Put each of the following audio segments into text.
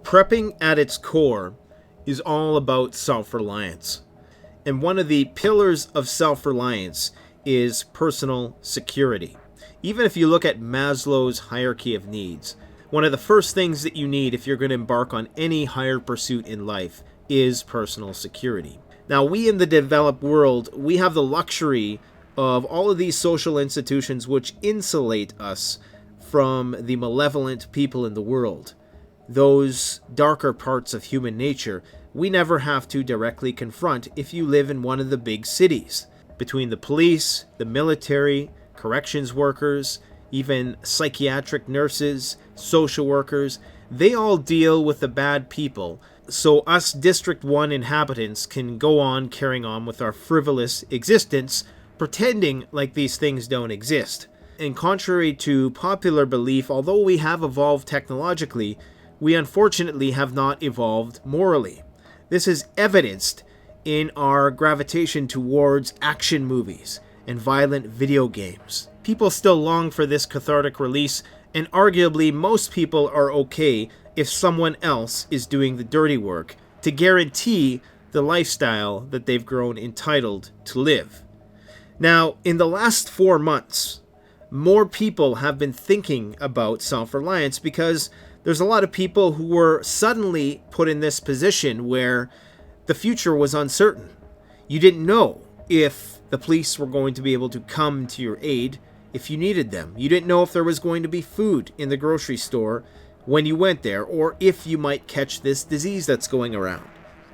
Prepping at its core is all about self-reliance. And one of the pillars of self-reliance is personal security. Even if you look at Maslow's hierarchy of needs, one of the first things that you need if you're going to embark on any higher pursuit in life is personal security. Now, we in the developed world, we have the luxury of all of these social institutions which insulate us from the malevolent people in the world. Those darker parts of human nature we never have to directly confront if you live in one of the big cities. Between the police, the military, corrections workers, even psychiatric nurses, social workers, they all deal with the bad people. So us District 1 inhabitants can go on carrying on with our frivolous existence, pretending like these things don't exist. And contrary to popular belief, although we have evolved technologically, we unfortunately have not evolved morally. This is evidenced in our gravitation towards action movies and violent video games. People still long for this cathartic release, and arguably most people are okay if someone else is doing the dirty work to guarantee the lifestyle that they've grown entitled to live. Now, in the last 4 months, more people have been thinking about self-reliance because there's a lot of people who were suddenly put in this position where the future was uncertain. You didn't know if the police were going to be able to come to your aid if you needed them. You didn't know if there was going to be food in the grocery store when you went there, or if you might catch this disease that's going around.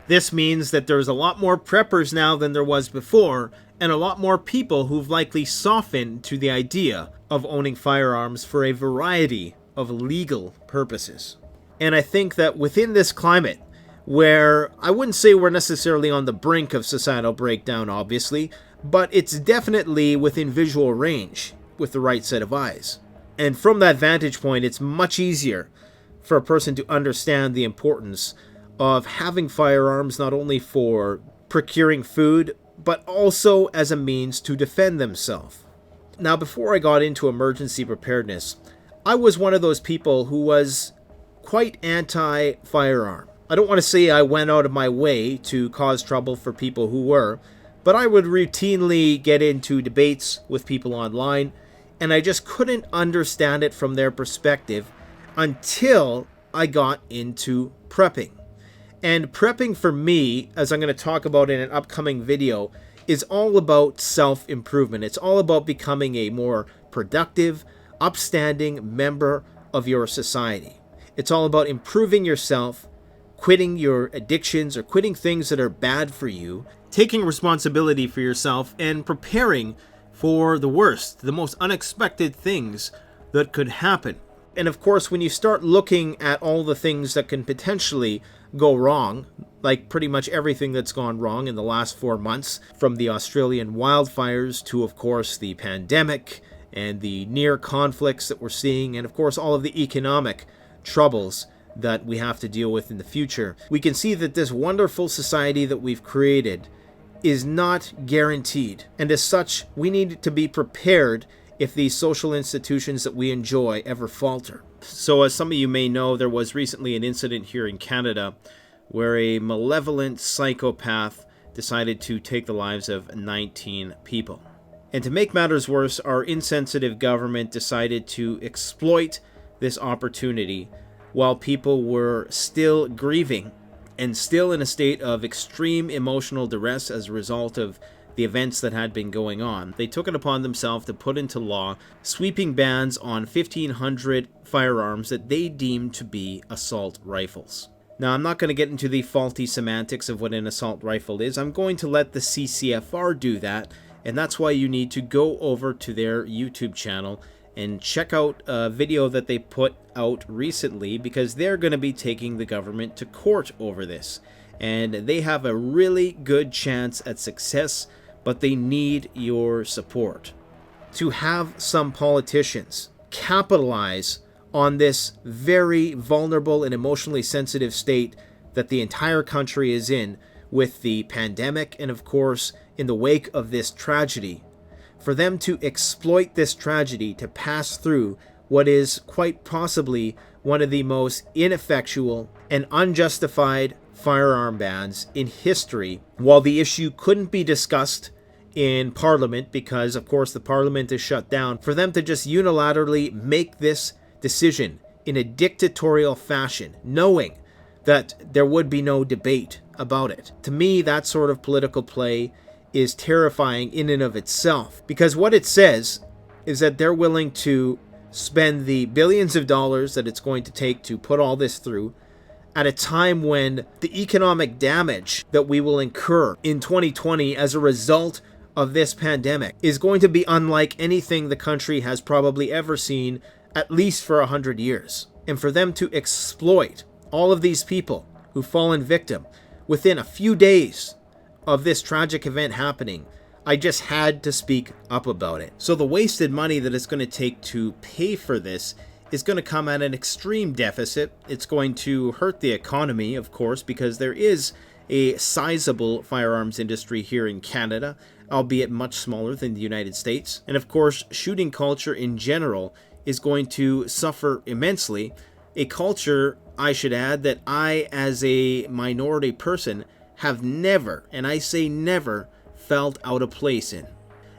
This means that there's a lot more preppers now than there was before, and a lot more people who've likely softened to the idea of owning firearms for a variety of legal purposes. And I think that within this climate, where I wouldn't say we're necessarily on the brink of societal breakdown, obviously, but it's definitely within visual range with the right set of eyes. And from that vantage point, it's much easier for a person to understand the importance of having firearms not only for procuring food, but also as a means to defend themselves. Now, before I got into emergency preparedness, I was one of those people who was quite anti-firearm. I don't want to say I went out of my way to cause trouble for people who were, but I would routinely get into debates with people online, and I just couldn't understand it from their perspective until I got into prepping. And prepping for me, as I'm going to talk about in an upcoming video, is all about self-improvement. It's all about becoming a more productive, upstanding member of your society. It's all about improving yourself, quitting your addictions or quitting things that are bad for you, taking responsibility for yourself, and preparing for the worst, the most unexpected things that could happen. And of course, when you start looking at all the things that can potentially go wrong, like pretty much everything that's gone wrong in the last 4 months, from the Australian wildfires to, of course, the pandemic and the near conflicts that we're seeing, and of course all of the economic troubles that we have to deal with in the future, we can see that this wonderful society that we've created is not guaranteed. And as such, we need to be prepared if these social institutions that we enjoy ever falter. So as some of you may know, there was recently an incident here in Canada where a malevolent psychopath decided to take the lives of 19 people. And to make matters worse, our insensitive government decided to exploit this opportunity while people were still grieving and still in a state of extreme emotional duress as a result of the events that had been going on. They took it upon themselves to put into law sweeping bans on 1,500 firearms that they deemed to be assault rifles. Now, I'm not going to get into the faulty semantics of what an assault rifle is. I'm going to let the CCFR do that, and that's why you need to go over to their YouTube channel and check out a video that they put out recently, because they're going to be taking the government to court over this. And they have a really good chance at success, but they need your support. To have some politicians capitalize on this very vulnerable and emotionally sensitive state that the entire country is in with the pandemic, and of course in the wake of this tragedy, for them to exploit this tragedy to pass through what is quite possibly one of the most ineffectual and unjustified firearm bans in history, while the issue couldn't be discussed in Parliament because, of course, the Parliament is shut down, for them to just unilaterally make this decision in a dictatorial fashion, knowing that there would be no debate about it. To me, that sort of political play is terrifying in and of itself, because what it says is that they're willing to spend the billions of dollars that it's going to take to put all this through at a time when the economic damage that we will incur in 2020 as a result of this pandemic is going to be unlike anything the country has probably ever seen, at least for 100 years. And for them to exploit all of these people who've fallen victim within a few days of this tragic event happening, I just had to speak up about it. So the wasted money that it's going to take to pay for this is going to come at an extreme deficit. It's going to hurt the economy, of course, because there is a sizable firearms industry here in Canada, albeit much smaller than the United States. And of course, shooting culture in general is going to suffer immensely. A culture, I should add, that I, as a minority person, have never, and I say never, felt out of place in.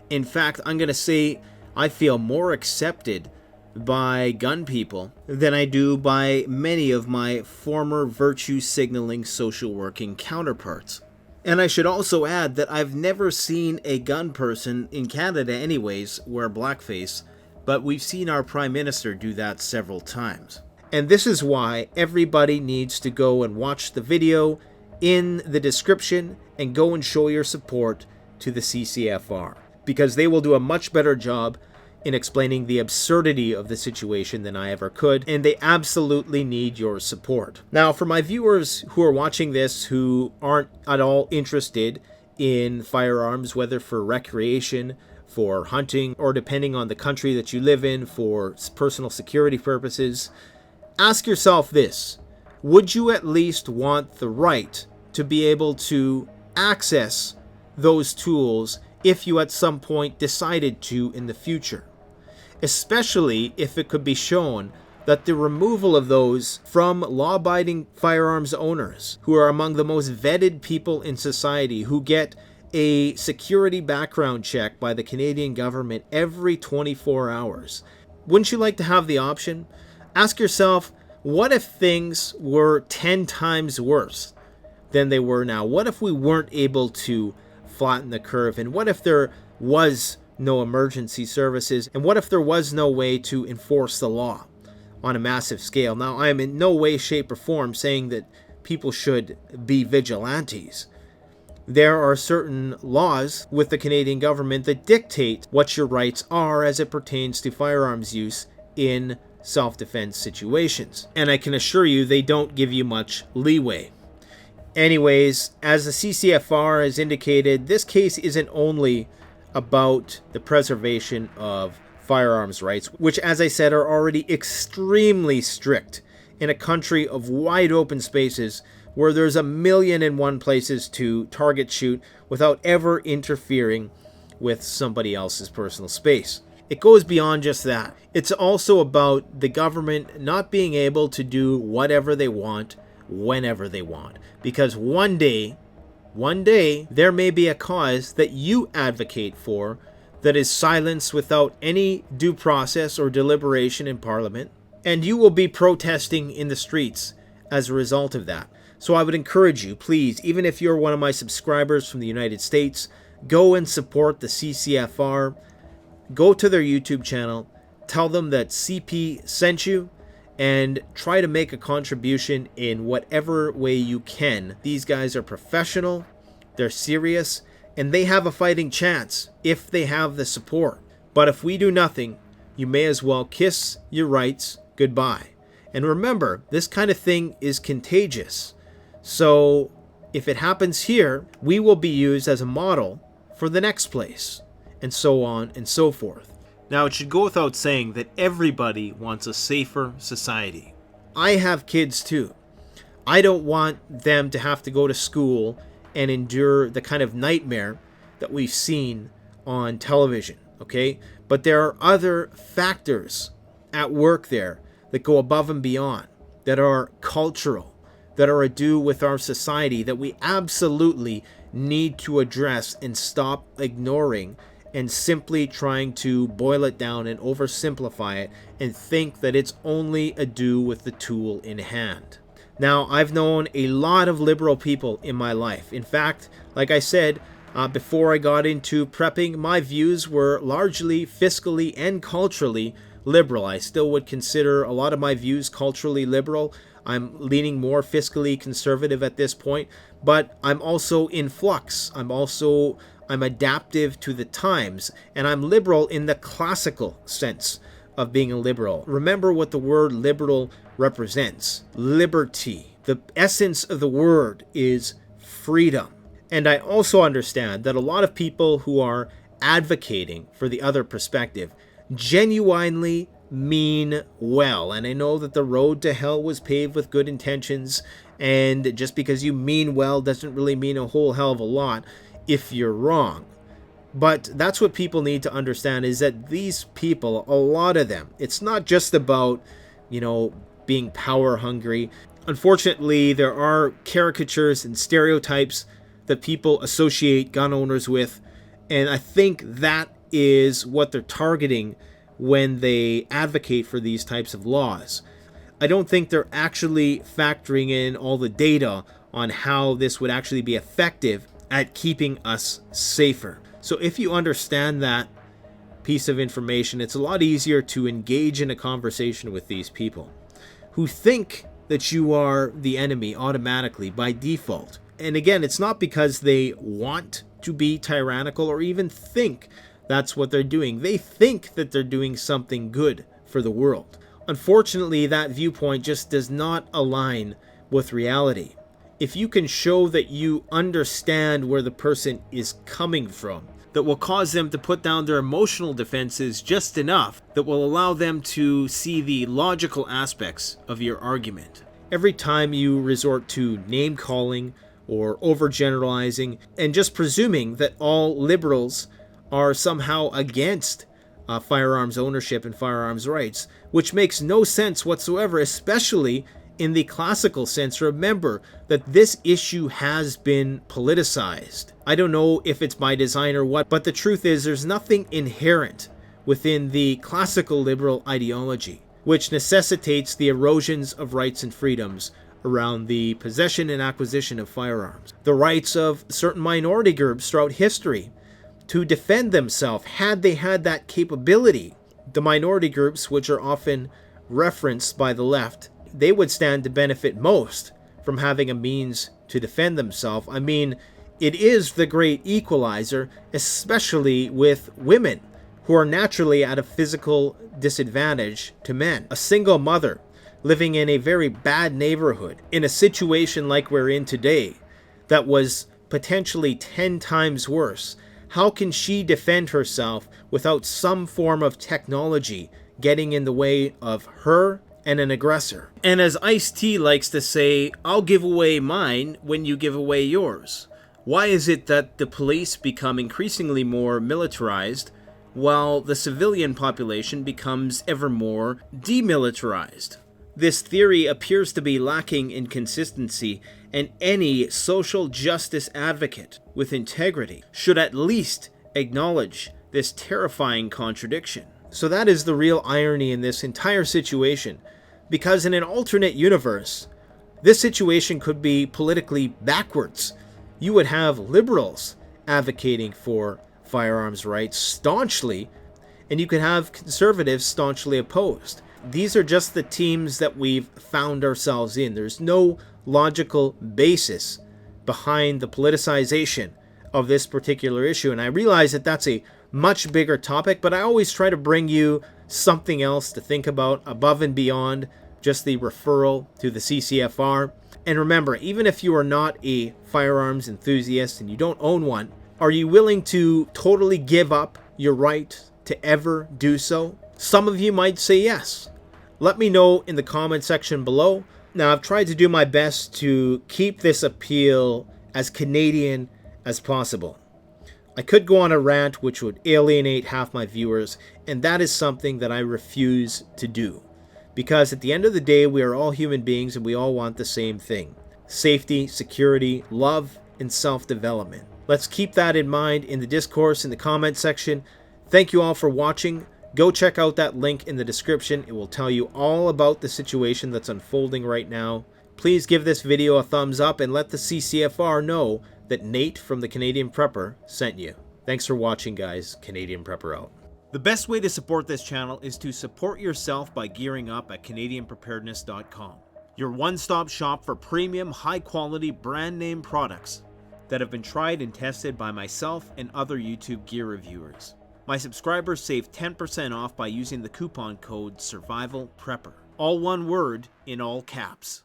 In fact, I'm going to say I feel more accepted by gun people than I do by many of my former virtue signaling social working counterparts. And I should also add that I've never seen a gun person, in Canada anyways, wear blackface, but we've seen our Prime Minister do that several times. And this is why everybody needs to go and watch the video in the description and go and show your support to the CCFR, because they will do a much better job in explaining the absurdity of the situation than I ever could, and they absolutely need your support. Now, for my viewers who are watching this who aren't at all interested in firearms, whether for recreation, for hunting, or depending on the country that you live in, for personal security purposes, ask yourself this: would you at least want the right to be able to access those tools if you at some point decided to in the future? Especially if it could be shown that the removal of those from law-abiding firearms owners, who are among the most vetted people in society, who get a security background check by the Canadian government every 24 hours. Wouldn't you like to have the option? Ask yourself, what if things were 10 times worse than they were now? What if we weren't able to flatten the curve? And what if there was no emergency services? And what if there was no way to enforce the law on a massive scale? Now, I am in no way, shape, or form saying that people should be vigilantes. There are certain laws with the Canadian government that dictate what your rights are as it pertains to firearms use in self-defense situations. And I can assure you they don't give you much leeway. Anyways, as the CCFR has indicated, this case isn't only about the preservation of firearms rights, which, as I said, are already extremely strict in a country of wide open spaces where there's 1,000,001 places to target shoot without ever interfering with somebody else's personal space. It goes beyond just that. It's also about the government not being able to do whatever they want, whenever they want. Because one day, there may be a cause that you advocate for that is silenced without any due process or deliberation in Parliament, and you will be protesting in the streets as a result of that. So I would encourage you, please, even if you're one of my subscribers from the United States, go and support the CCFR. Go to their YouTube channel, tell them that CP sent you, and try to make a contribution in whatever way you can. These guys are professional, they're serious, and they have a fighting chance if they have the support. But if we do nothing, you may as well kiss your rights goodbye. And remember, this kind of thing is contagious. So if it happens here, we will be used as a model for the next place, and so on and so forth. Now, it should go without saying that everybody wants a safer society. I have kids too. I don't want them to have to go to school and endure the kind of nightmare that we've seen on television, okay? But there are other factors at work there that go above and beyond, that are cultural, that are ado with our society that we absolutely need to address and stop ignoring and simply trying to boil it down and oversimplify it and think that it's only ado with the tool in hand. Now, I've known a lot of liberal people in my life. In fact, like I said, before I got into prepping, my views were largely fiscally and culturally liberal. I still would consider a lot of my views culturally liberal. I'm leaning more fiscally conservative at this point, but I'm also in flux. I'm adaptive to the times, and I'm liberal in the classical sense of being a liberal. Remember what the word liberal represents: liberty. The essence of the word is freedom. And I also understand that a lot of people who are advocating for the other perspective genuinely mean well. And I know that the road to hell was paved with good intentions, and just because you mean well doesn't really mean a whole hell of a lot if you're wrong. But that's what people need to understand, is that these people, a lot of them, it's not just about, being power hungry. Unfortunately, there are caricatures and stereotypes that people associate gun owners with, and I think that is what they're targeting when they advocate for these types of laws. I don't think they're actually factoring in all the data on how this would actually be effective at keeping us safer. So if you understand that piece of information, it's a lot easier to engage in a conversation with these people who think that you are the enemy automatically by default. And again, it's not because they want to be tyrannical or even think that's what they're doing. They think that they're doing something good for the world. Unfortunately, that viewpoint just does not align with reality. If you can show that you understand where the person is coming from, that will cause them to put down their emotional defenses just enough that will allow them to see the logical aspects of your argument. Every time you resort to name calling or overgeneralizing and just presuming that all liberals are somehow against firearms ownership and firearms rights, which makes no sense whatsoever, especially in the classical sense. Remember that this issue has been politicized. I don't know if it's by design or what, but the truth is there's nothing inherent within the classical liberal ideology which necessitates the erosions of rights and freedoms around the possession and acquisition of firearms. The rights of certain minority groups throughout history to defend themselves, had they had that capability. The minority groups, which are often referenced by the left, they would stand to benefit most from having a means to defend themselves. I mean, it is the great equalizer, especially with women who are naturally at a physical disadvantage to men. A single mother living in a very bad neighborhood, in a situation like we're in today, that was potentially 10 times worse, how can she defend herself without some form of technology getting in the way of her and an aggressor? And as Ice-T likes to say, I'll give away mine when you give away yours. Why is it that the police become increasingly more militarized while the civilian population becomes ever more demilitarized? This theory appears to be lacking in consistency, and any social justice advocate with integrity should at least acknowledge this terrifying contradiction. So that is the real irony in this entire situation, because in an alternate universe, this situation could be politically backwards. You would have liberals advocating for firearms rights staunchly, and you could have conservatives staunchly opposed. These are just the teams that we've found ourselves in. There's no logical basis behind the politicization of this particular issue. And I realize that that's a much bigger topic, but I always try to bring you something else to think about above and beyond just the referral to the CCFR. And remember, even if you are not a firearms enthusiast and you don't own one, are you willing to totally give up your right to ever do so? Some of you might say yes. Let me know in the comment section below. Now, I've tried to do my best to keep this appeal as Canadian as possible. I could go on a rant which would alienate half my viewers, and that is something that I refuse to do. Because at the end of the day, we are all human beings and we all want the same thing. safety, security, love, and self-development. Let's keep that in mind in the discourse in the comment section. Thank you all for watching. Go check out that link in the description. It will tell you all about the situation that's unfolding right now. Please give this video a thumbs up and let the CCFR know that Nate from the Canadian Prepper sent you. Thanks for watching, guys. Canadian Prepper out. The best way to support this channel is to support yourself by gearing up at CanadianPreparedness.com. Your one-stop shop for premium, high-quality, brand-name products that have been tried and tested by myself and other YouTube gear reviewers. My subscribers save 10% off by using the coupon code SURVIVALPREPPER. All one word in all caps.